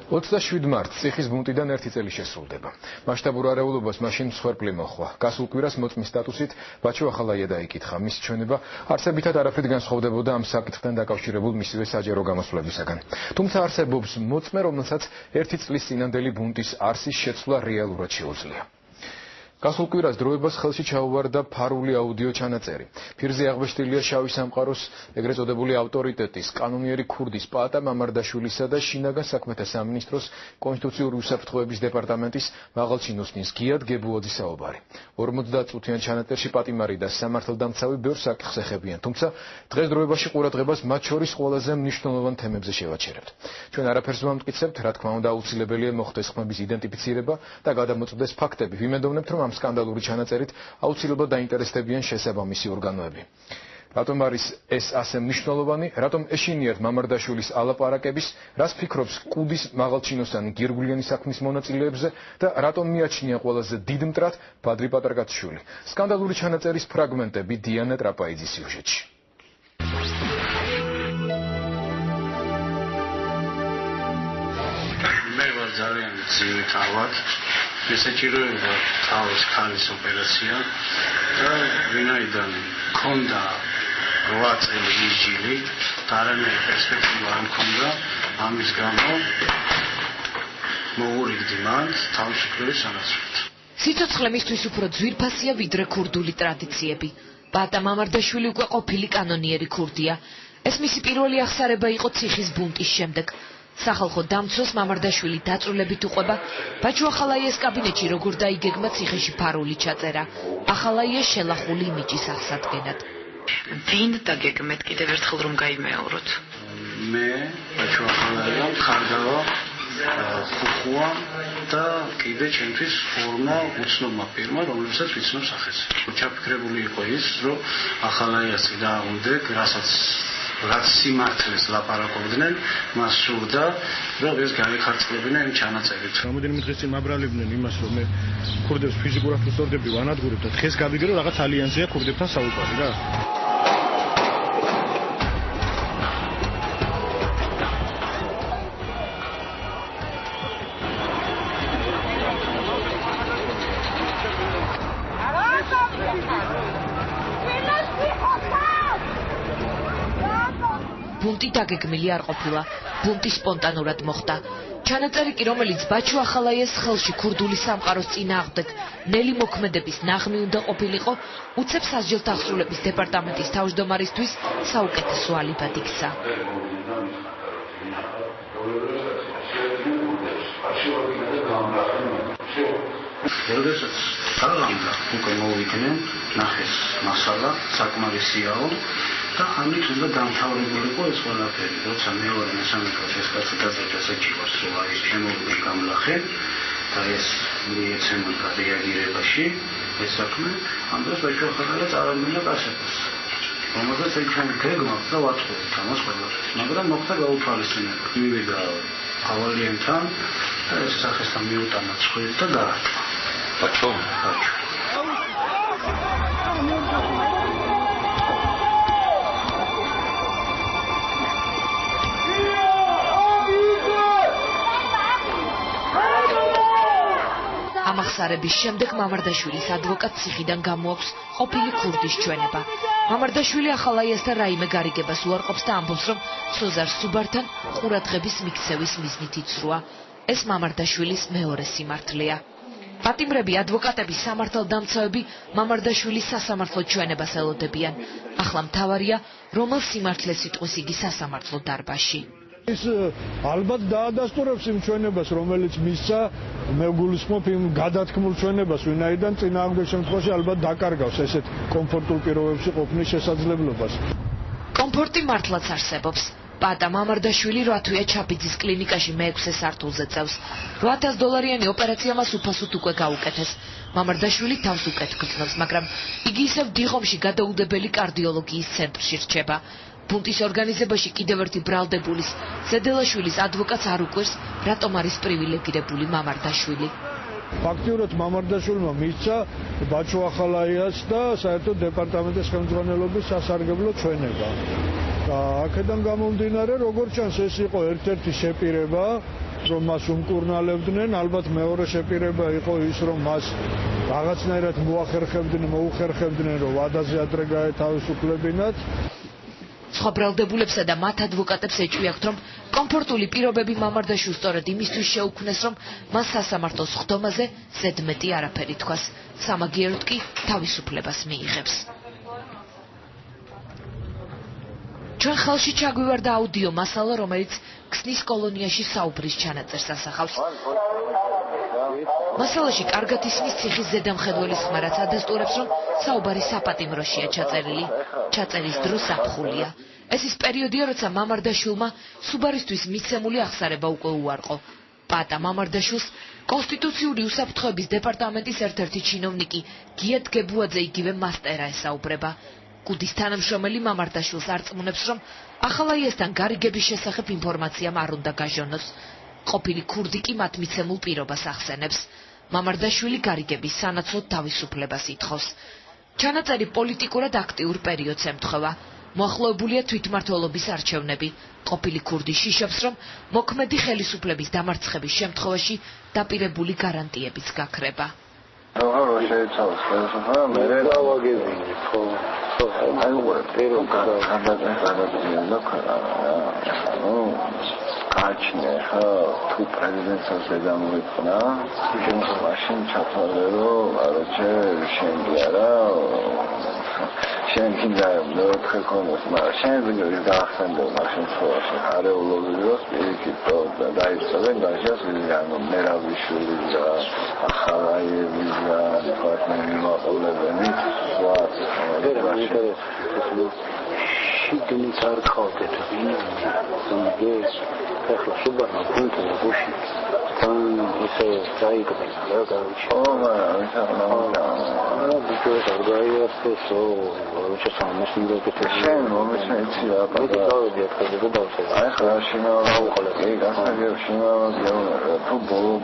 27 მარტს ციხის ბუნტიდან 1 წელი შესრულდება. მასშტაბურ არეულობას მაშინ მსხვერპლი მოჰყვა. გასულ კვირას მოწმის სტატუსით ბაჩო ახალაია დაიკითხა. მის ჩვენება არსებითად არაფრით განსხვავდებოდა ამ საკითხთან დაკავშირებულ მისივე საჯარო გამოსვლებისაგან. თუმცა არსებობს მოწმე, რომელსაც 1 წლის წინანდელი ბუნტის არსის შეცვლა რეალურად შეუძლია. გასულ კვირას დროებას ხელში ჩაუვარდა ფარული აუდიო ჩანაწერი. ფირზე აღბეჭდილია შავი სამყაროს ეგრეთ წოდებული ავტორიტეტის, კანონიერი ქურდის პაატა მამარდაშვილისა და შინაგან საქმეთა სამინისტროს კონსტიტუციური უსაფრთხოების დეპარტამენტის მაღალჩინოსნის გიად გებუოძის საუბარი. 50 წუთიან ჩანაწერში პატიმარი და სამართალდამცავი ბევრ საკითხს ეხებიან, თუმცა დღეს დროებაში ყურადღებას მათ შორის ყველაზე მნიშვნელოვან თემებზე შევაჩერებთ. ჩვენ არაფერს ვამტკიცებთ, რა თქმა უნდა, აუცილებელია მოხდეს ხმების იდენტიფიცირება და გადამოწყვეტეს ფაქტები. ვიმედოვნებთ, რომ ამ სკანდალური ჩანაწერით აუცილებლად დაინტერესდებიან შესაბამისი ორგანოები. რატომ არის ეს ასე მნიშვნელოვანი? რატომ ეშინიათ მამარდაშვილის ალაპარაკების, რას ფიქრობს კუდის მაღალჩინოსანი გირგვლიანი საქმის მონაწილეებზე და რატომ მიაჩნია ყველაზე დიდ მტრად ბადრი პატარკაცშვილი? სკანდალური ჩანაწერის ფრაგმენტები დიანა ტრაპაიძის სიუჟეტში. მე ვარ ძალიან ძიმე თავად. ესეჭიროება თავის ქალის ოპერაცია და ვინაიდან მქონდა 8 წელი იჯილი და არანაირი პერსპექტივა არ მქონდა, ამის გამო მოურიგდი მან თავისუფლების სანაცვლოდ. სიცოცხლე მისთვის უფრო ძვირფასია ვიდრე ქურდული ტრადიციები. პაატა მამარდაშვილი უკვე ყოფილი კანონიერი ქურდია. ეს მისი პირველი აღსარება იყო ციხის ბუნტის შემდეგ. სახალხო დამცვას მამარდაშვილი დაწვრილებით უყვება, ბაჩო ახალაიას კაბინეტში როგორ დაიგეგმა ციხეში ფარული ჩაწერა. ახალაია შელახული იმიჯის აღსადგენად. ვინ დაგეგმეთ კიდევ ერთხელ რომ გაიმეოროთ? მე, ბაჩო ახალაია, ხარდავა, ხუხუა და კიდე ჩემთვის ფორმა უცნობმა პირმა, რომელსაც ვიცნობ სახეს. ჩაფიქრებული იყო ის, რომ ახალაიას წინააღმდეგ, რაც სიმართლეს ლაპარაკობდნენ, მას სურდა, რომ ეს განიხარწყლებინა იმ ჩანაწერით. რამოდენიმე დღეს წინ მაბრალებდნენ იმას, რომ მე ქურდებს ფიზიკურად უსწორდებდი ვანადგურებ და დღეს გავიგე, რომ რაღაც ალიანსია ქურდებთან საუბარი რა. ბუნტი დაგეგმილი არ ყოფილა, ბუნტი სპონტანურად მოხდა. ჩანაწერი კი, რომელიც ბაჩო ახალაიას ხელში ქურდული სამყაროს წინააღმდეგ ნელი მოქმედების ნაღმი უნდა ყოფილიყო, უცებ სასჯელთა აღსრულების დეპარტამენტის თავმჯდომარისთვის საუკეთესო ალიბად იქცა. როდესაც გალამდა უკვე მოვიდნენ, ნახეს მასალა საკმარისიაო და ამით უნდა დამთავრებულიყო ეს ყველაფერი. როცა მეორე მესამე დღეს ეს კაცი დაწერა ეჭიროს, რომ არის შემოვიდა გამლახე და ეს მიეცემოდა რეაგირებაში ეს საქმე, ამ დროს ბაჩო ახალაია წარადგინა კასეტას, რომელზეც ჩვენ გეგმავთ და ვაწყობთ ამას ყველაფერს, მაგრამ მოხდა გაუთვალისწინება. მივიდა ავალიენთან და ეს სახესთან მიუტანა ცხვირით და გაართვა. ბაჩო. ამ აღსარების შემდეგ მამარდაშვილის ადვოკატ ციხიდან გამოაქვს ყოფილი ქურდის ჩვენება. მამარდაშვილი ახალაიასთან რაიმე გარიგებას უარყოფს და ამბობს, რომ სოზარ სუბართან ყურადღების მიქცევის მიზნით იცრუა. ეს მამარდაშვილის მეორე სიმართლეა. პატიმრები, ადვოკატები, სამართალდამცავები მამარდაშვილის სასამართლო ჩვენებას ელოდებიან. ახლა მთავარია, რომელ სიმართლეს იტყვის იგი სასამართლო დარბაზში. ის ალბათ დაადასტურებს იმ ჩვენებას, რომელიც მისცა, მე გულისხმობ იმ გადათქმულ ჩვენებას, ვინაიდან წინააღმდეგ შემთხვევაში ალბათ დაკარგავს ესეთ კომფორტულ პირობებში ყოფნის შესაძლებლობას. კომფორტი მართლაც არსებობს. პაატა მამარდაშვილი 8 თვეა ჩაფიძის კლინიკაში მე-6 სართულზე წევს. $800 ოპერაცია მას უფასოდ უკვე გაუკეთეს. მამარდაშვილი თავს უკეთ გრძნობს, მაგრამ იგი ისევ დიღომში გადაუდებელი კარდიოლოგიის ცენტრში რჩება. ბუნტის ორგანიზებაში კიდევ ერთი ბრალდებულის, ზედელაშვილის ადვოკატს არ უყვირს, რატომ არის პრივილეგირებული მამარდაშვილი. ფაქტიურად მამარდაშვილმა მისცა ბაჩო ახალაიას და საერთოდ დეპარტამენტის ხელმძღვანელობის სასარგებლო ჩვენება. და აქედან გამომდინარე, როგორც ჩანს, ეს იყო ერთ-ერთი შეპირება რომ მას უმკურნალებდნენ, ალბათ მეორე შეპირება იყო ის, რომ მას რაღაცნაირად მოუხერხებდნენ, რომ ვადაზე ადრე გაეთავისუფლებინათ. სხვა ბრალდებულებსა და მათ ადვოკატებს ეჭვიათ, რომ კომფორტული პირობები მამარდაშვილს სწორედ იმისთვის შეუქმნეს, რომ მას სასამართლოს ხდომაზე ზედმეტი არაფერი თქვას. სამაგიეროდ კი თავისუფლებას მიიღებს. ჩვენ ხელში ჩაგვივარდა აუდიო მასალა, რომელიც ქსნის კოლონიაში საუბრის ჩანაწერს ასახავს. მასალაში კარგად ისმის ციხის ზედამხედველის ხმა, რაც ადასტურებს, რომ საუბარი საპატიმროშია ჩაწერილი. ჩაწერის დრო ზაფხულია. ეს ის პერიოდია, როცა მამარდაშვილმა სუბარისთვის მიცემული აღსარება უკვე უარყო. პატა მამარდაშვილს კონსტიტუციური უსაფრთხოების დეპარტამენტის ერთ-ერთი ჩინოვნიკი გიათ გებუაძე იგივე მასტერა ესაუბრება. კუდის თანამშრომელი მამარდაშვილს არწმუნებს, რომ ახალაიასთან გარიგების შესახებ ინფორმაციამ არ უნდა გაჟონოს. ყოფილი ქურდი კი მათ მიცემულ პირობას ახსენებს. მამარდაშვილი გარიგების სანაცვლოდ თავისუფლებას ითხოვს. ჩანაწერი პოლიტიკურად აქტიურ პერიოდს ემთხვევა. მოახლოებულია თვითმმართველობის არჩევნები. ყოფილი ქურდი შიშობს, რომ მოქმედი ხელისუფლების დამარცხების შემთხვევაში დაპირებული გარანტიებიც გაქრება. გაჩნე ხა თუ პრეზიდენტსაც ზედამოიწნა მაშინ ჩათვალე რომ არაჩე შენგი არა შენგი მეოთხე ქონოს მაგრამ შენ ვინმე დაახსენდა მაშინ ხოლმე არეულობიოს პირიქით და დაიწყებენ დაჟას ვიზიანო მერავიშვილი და ახალაიევის და დეპარტამენტის მოყოლებენი შიგნით არ ხავდეთ ვინმე ახლა შუბანა პუნქტი გუში თან ისე დაიგდა რა გავიჩი მაგრამ არა ბიჭო გაიასო როჩა სამაშინდობთ შენ მომეცი რა პატარა დიახები დავწერე აი ხა შინავა უყოლები გასაგებ შინავა თუ ბოლო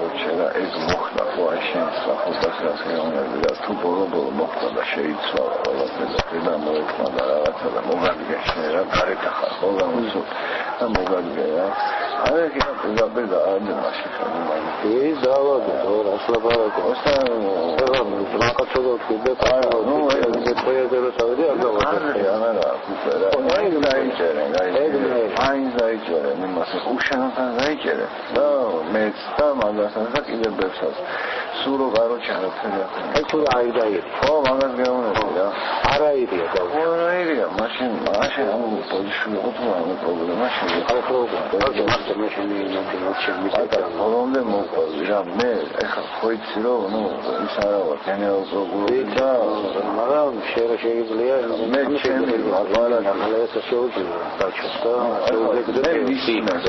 როჩა რა ეს მოხდა ხო აი შენ საფუძვლად გეუბნები და თუ ბოლო მოხდა და შეიცვალა ყველაფერი და მოექმა და რაღაცა და მოგადგა შენ რა გარეთ ახალ ხოლმე უსო და მოგადგა არა კი და არა მაშინ ეს დაავადდა რა სლაბარაკო ასა რა მაკაცოდო კიდე ნუ ეს პროექტი როსავდი არ დავაწყე არა კუპერა აი დაიჭერე აი დაიჭერე იმას უშანთან დაიჭერე და მეც და მაგასაც და კიდე ბევრსაც სურო გაროჩა რა თქმა აი თუ აი დაიჭერე ხო მაგას გეუბნები რა არა იდეა და არა იდეა მაშინ ამ პოზიციონი ოთუნა პრობლემა შეიძლება ხო მაშინ რომდე მოყვარდი რა მე ეხლა ხოიცი რომ ნუ ის არა ვარ გენერალ პროკურორი და მაგრამ შეიძლება მე ჩემი ვარ ახალეს შეუძლია დაჩოს და შეუძლია ისინას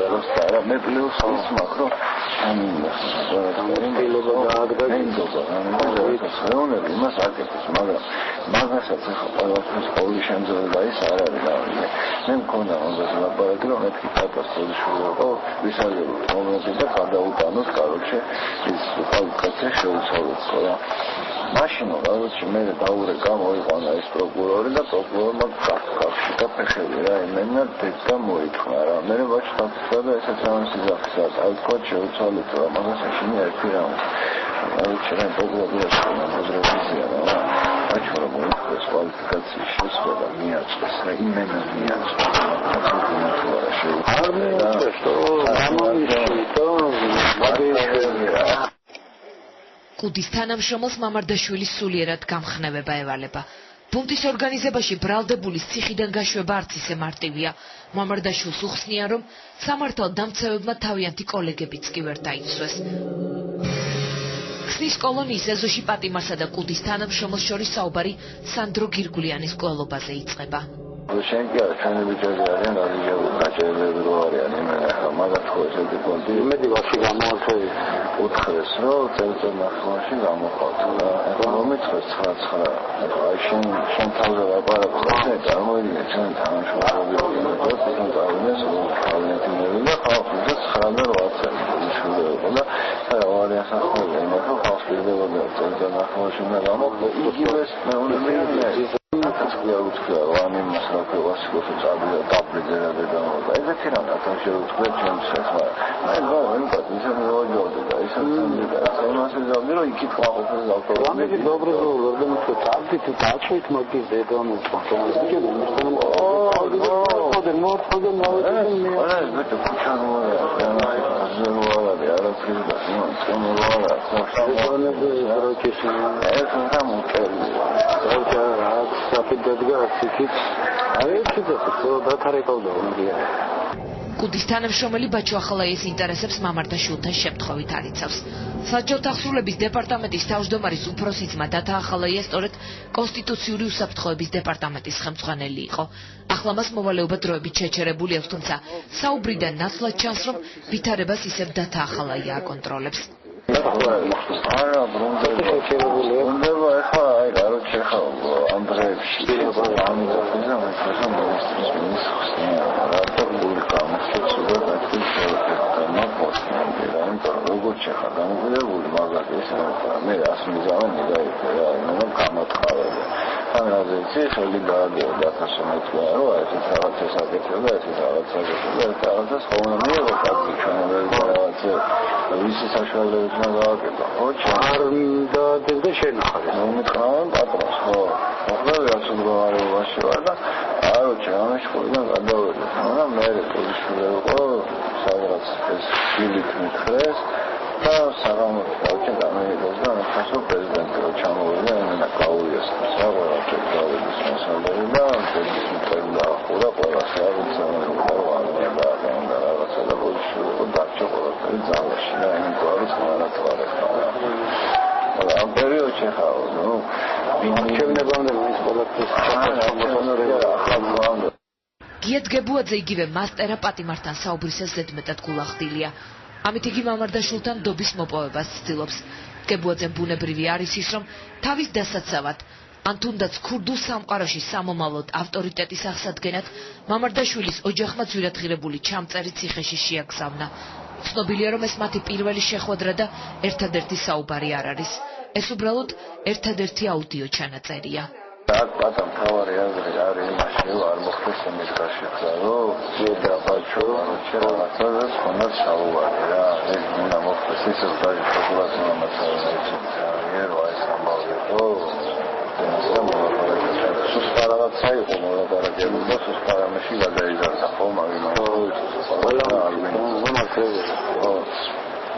რა მე პლუს ის მაქრო ამილობა დააგდა გინდობა ამილობა იმას აკეთებს მაგრამ მაგასაც ახლა ყველაფერს ყოველი შემძლება ის არ არის რა მე მქონდა ამაზე ლაპარაკი რომ მეთქი კატასტროფის იყო ვისალები მომენტი და გადაუტანოს კაროჩე ის კაცე შეუცვალოს რა მაშინ როდესაც მე დაურე გამოიყვანა ეს პროკურორი და პროკურორმა კახში დაფეხები რა იმენა და მოითხოვა რა მე ვაჩხავდა და ესეც ამის ზახსა აი თქვა შეუცვალეთ რა მაგას შენი ერთი რა აი ჩვენ პროკურორის მოძრაობისია რა აჩვენა მოიხდეს კვალიფიკაციის შესწავლა მიაწყეს რა იმენა მიაწყეს არ მიაწყეს კუდის თანამშრომელს მამარდაშვილის სულიერად გამხნევება ევალება. პუნქტის ორგანიზებაში ბრალდებულის ციხიდან გაშვება არც ისე მარტივია. მამარდაშვილს უხსნიან, რომ სამართალ დამცავებმა თავიანთი კოლეგებიც კი ვერ დაიცვეს. ქსნის კოლონიის ეზოში პატიმარსა და კუდის თანამშრომელს შორის საუბარი სანდრო გირგულიანის კვლელობაზე იწყება. შენ კი არა ჩვენი ბიჭები არიან რადიო გაჭერები რო არიან იმენა ხა მაგათ ხო ესეთი კონტი იმედი ვაში გამოართვევი უთხრეს რომ წელწად ნახევარში გამოხვალთ რა ეხლა მომიწყეს 9 აი შენ თავზე ლაპარაკობ და წარმოიდგინე ჩვენ თანამშრომლები ვიყავით და დავინეს კაბინეტინები და ხალხზე 9-8 შეუძლია და ორი ასახული იმათო ხალხს პირდებოდა წელწად ნახევარში უნდა გამოხვალ იგივეს მეუბნებია я устал, а не масраку вас что-то забыл, таблицы да. Это тиран, а там все устал, чем все. Ай, კუდის თანამშრომელი ბაჩო ახალაიეს ინტერესებს მამარდაშვილთან შემთხვევით არ იცავს. საჯარო ახსრულების დეპარტამენტის თავმჯდომარის უფროსი ძმა დათა ახალაია სწორედ კონსტიტუციური უსაფრთხოების დეპარტამენტის ხელმძღვანელი იყო. ახლა მას მოვალეობა დროებით შეჩერებული აქვს, თუმცა საუბრიდან ნაცვლად ჩანს, რომ ვითარებას ისევ დათა ახალაია აკონტროლებს. გიათ გებუაძე იგივე მასტერა პატიმართან საუბრისას ზედმეტად გულახდილია. ამით იგი მამარდაშვილთან დობის მოპოვებას ცდილობს. გებუაძემ ბუნებრივი არის ის, რომ თავის დასაცავად ან თუნდაც ქურდულ სამყაროში სამომავლოდ ავტორიტეტის აღსადგენად მამარდაშვილის ოჯახმა ძვირადღირებული ჩამწერი ციხეში შეაგზავნა. ცნობილია, რომ ეს მათი პირველი შეხვედრა და ერთადერთი საუბარი არ არის. ეს უბრალოდ ერთადერთი აუდიო ჩანაწერია. Πατამ თავარი აზრი არის იმაში, რომ არ მოხდეს იმის გაშეხლა, რომ დაბაჩო, რაღაცას ხონდა საუბარი რა. ეს უნდა მოხდეს ის რომ დაჟე პოპულაცია მომაცავია. რა ეს ამბავი ხო? სუსტარაცა იყო მოლაპარაკება და სუსტარამში გადაიზარდა ხო მაგიმა. ყველა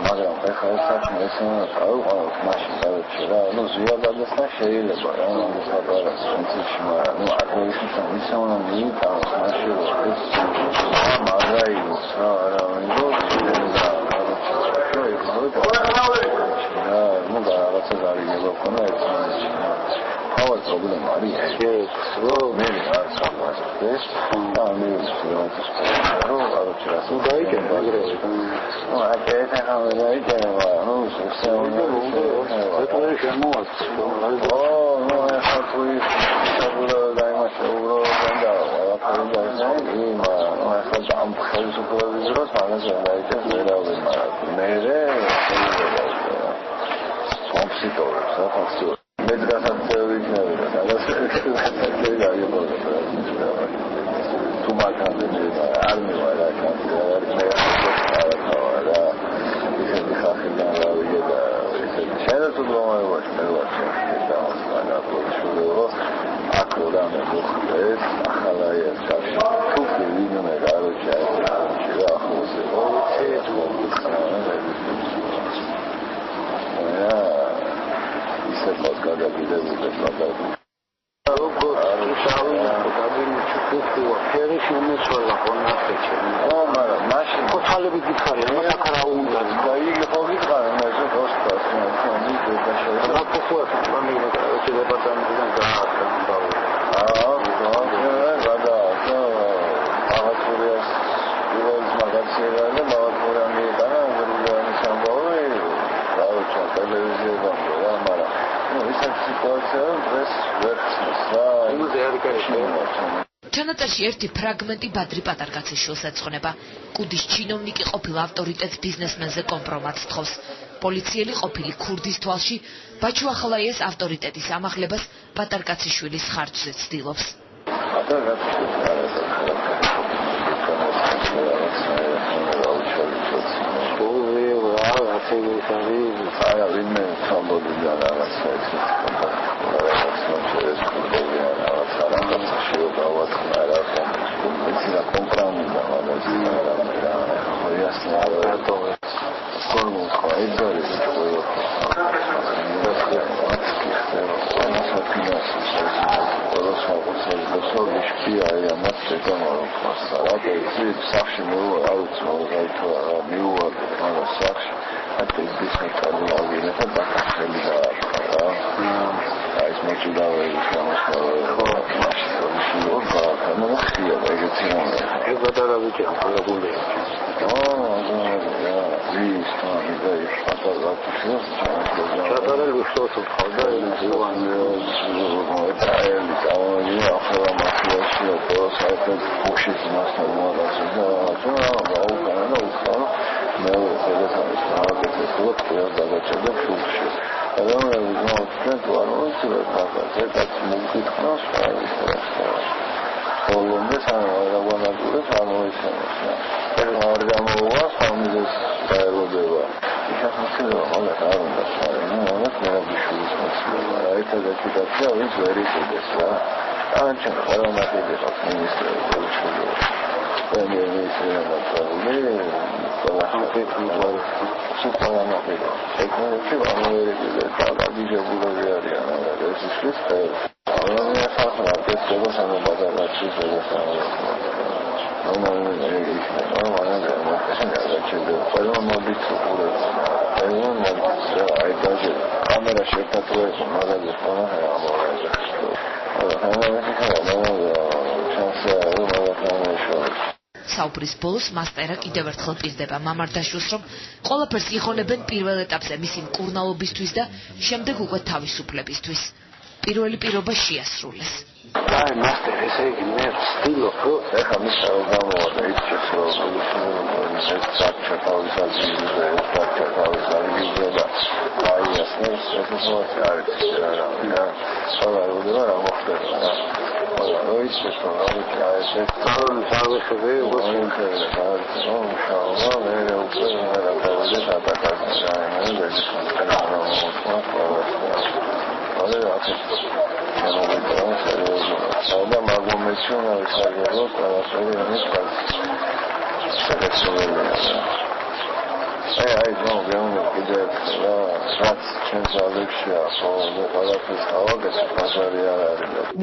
მაგრამ ეხლა ეს საქმე ესეა თავყავთ მაშინ დავიჭი რა ნუ ზიადადასთან შეიძლება რა ამის აპარატს ცენტრში მაგრამ ნუ აკრევის ისე უნდა მიიტანოს მაშინ ეს მაგაიოს რა ნუ რაღაცა გარიგება ქონა ეს თავად პრობლემა არის ეს რომ მე არ სამყაროს და მე ვსწრაფოს რომ არჩი რა სულ დაიგენ აგრეთვე ну а это говорится ну все это შემოაწყო ну это твои საბურო დაიმაშო ურო და ახლა იმა ну ახლა ამ ხელისუფლების მაგაზე დაიჭერს ვერავინ მაგრამ მე კომპოზიტორებს რა ფაქტია მე გასაცდელი იქნება და თუ მაგაზე არ მივარ ჩანაწერში ერთი ფრაგმენტი ბადრი პატარკაციშვილს ეძღვნება. კუდის ჩინოვნიკი ყოფილ ავტორიტეტს ბიზნესმენზე კომპრომატს თხოვს. პოლიციელი ყოფილი ქურდის თვალში ბაჩო ახალაიას ავტორიტეტის ამაღლებას პატარკაციშვილის ხარჯზე ცდილობს. საუბრის ბოლოს მასტერა კიდევ ერთხელ პირდება მამარდაშვილს, რომ ყველაფერს იხონებენ პირველ ეტაპზე მისი მკურნალობისთვის და შემდეგ უკვე თავისუფლებისთვის. პირველი პირობა შეასრულეს. აი, მასტერ, ესე იგი, მე ვცდილობ, რომ ეხლა მის გამოვადა ის რომ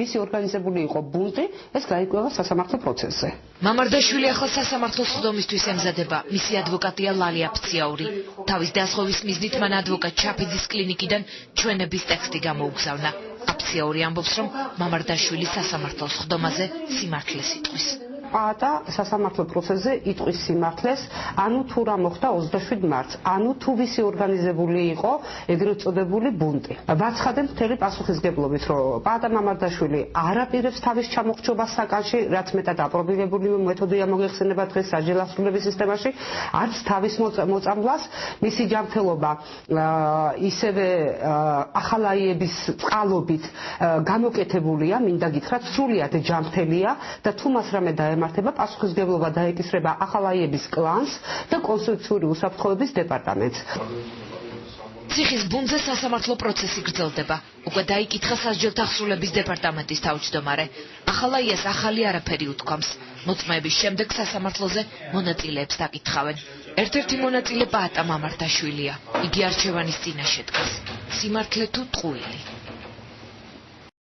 ვისი ორგანიზებული იყო ბუნტი, ეს გაიგოება სასამართლო პროცესზე. მამარდაშვილი ახლა სასამართლოს ხდომისთვის ემზადება. მისი ადვოკატია ლალია ფციაური. თავის დასხობის მიზნით მან ადვოკატ ჩაფიძის კლინიკიდან ჩვენების ტექსტი გამოუგზავნა. აფციაური ამბობს, რომ მამარდაშვილი სასამართლოს ხდომაზე სიმართლეს იტყვის. და სასამართლო პროცესზე იტყვის სიმართლეს, ანუ თუ რა მოხდა 27 მარტს, ანუ თუ ვისი ორგანიზებული იყო ეგრეთ წოდებული ბუნტი. ვაცხადებ მთელი პასუხისგებლობით, რომ პაატა მამარდაშვილი არ აპირებს თავის ჩამოხრჩობას საკანში, რაც მეტად აპრობირებული მეთოდია მოიხსენება დღეს საჯელასრულების სისტემაში, არც თავის მოწამვლას, მისი ჯანმრთელობა ისევე ახალაიების წყალობით გამოკეთებულია, მინდა გითხრათ, სრულიად ჯანმრთელია და თუ მას რამე დაემართება, პასუხისგებლობა დაეკისრება ახალაიების კლანს და კონსტიტუციური უსაფრთხოების დეპარტამენტს. ციხის ბუნდზე სასამართლო პროცესი გრძელდება. უკვე დაიკითხა სასჯელთა აღსრულების დეპარტამენტის თავმჯდომარე. ახალაიას ახალი არაფერი უთქვამს. მოწმეების შემდეგ სასამართლოზე მონაწილეებს დაკითხავენ. ერთ-ერთი მონაწილე პაატა მამარდაშვილია. იგი არჩევანის წინაშე დგას. სიმართლე თუ ტყუილი?